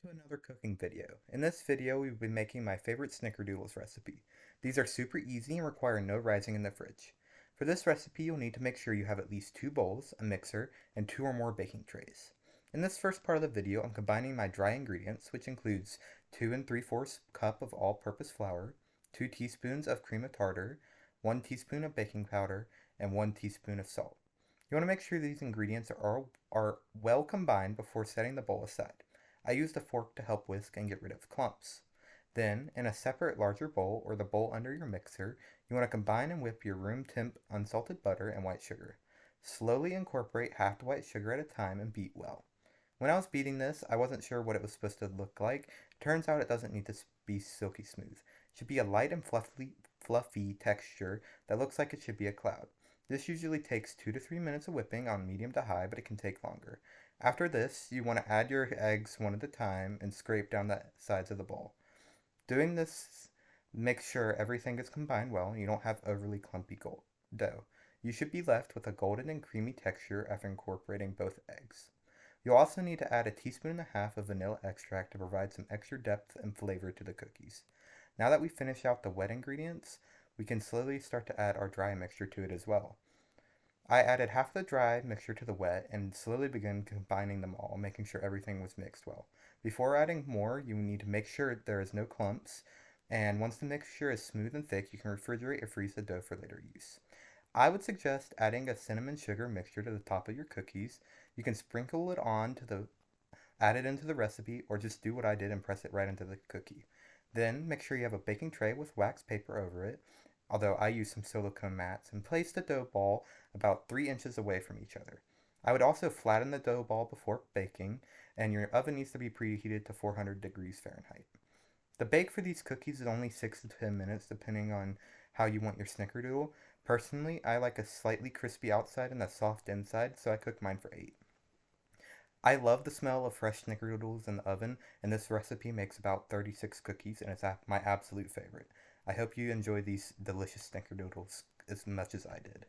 to another cooking video. In this video, we've been making my favorite Snickerdoodles recipe. These are super easy and require no rising in the fridge. For this recipe, you'll need to make sure you have at least 2 bowls, a mixer, and 2 or more baking trays. In this first part of the video, I'm combining my dry ingredients, which includes 2 3/4 cup of all-purpose flour, 2 teaspoons of cream of tartar, 1 teaspoon of baking powder, and 1 teaspoon of salt. You want to make sure these ingredients are well combined before setting the bowl aside. I used a fork to help whisk and get rid of clumps. Then, in a separate larger bowl or the bowl under your mixer, you want to combine and whip your room temp unsalted butter and white sugar. Slowly incorporate half the white sugar at a time and beat well. When I was beating this, I wasn't sure what it was supposed to look like. Turns out it doesn't need to be silky smooth. It should be a light and fluffy texture that looks like it should be a cloud. This usually takes 2 to 3 minutes of whipping on medium to high, but it can take longer. After this, you want to add your eggs one at a time and scrape down the sides of the bowl. Doing this makes sure everything is combined well and you don't have overly clumpy dough. You should be left with a golden and creamy texture after incorporating both eggs. You'll also need to add a teaspoon and a half of vanilla extract to provide some extra depth and flavor to the cookies. Now that we finish out the wet ingredients, we can slowly start to add our dry mixture to it as well. I added half the dry mixture to the wet and slowly began combining them all, making sure everything was mixed well. Before adding more, you need to make sure there is no clumps, and once the mixture is smooth and thick, you can refrigerate or freeze the dough for later use. I would suggest adding a cinnamon sugar mixture to the top of your cookies. You can sprinkle it on add it into the recipe, or just do what I did and press it right into the cookie. Then make sure you have a baking tray with wax paper over it, although I use some silicone mats, and place the dough ball about 3 inches away from each other. I would also flatten the dough ball before baking, and your oven needs to be preheated to 400 degrees Fahrenheit. The bake for these cookies is only 6 to 10 minutes depending on how you want your snickerdoodle. Personally, I like a slightly crispy outside and a soft inside, so I cook mine for 8. I love the smell of fresh snickerdoodles in the oven, and this recipe makes about 36 cookies, and it's my absolute favorite. I hope you enjoy these delicious snickerdoodles as much as I did.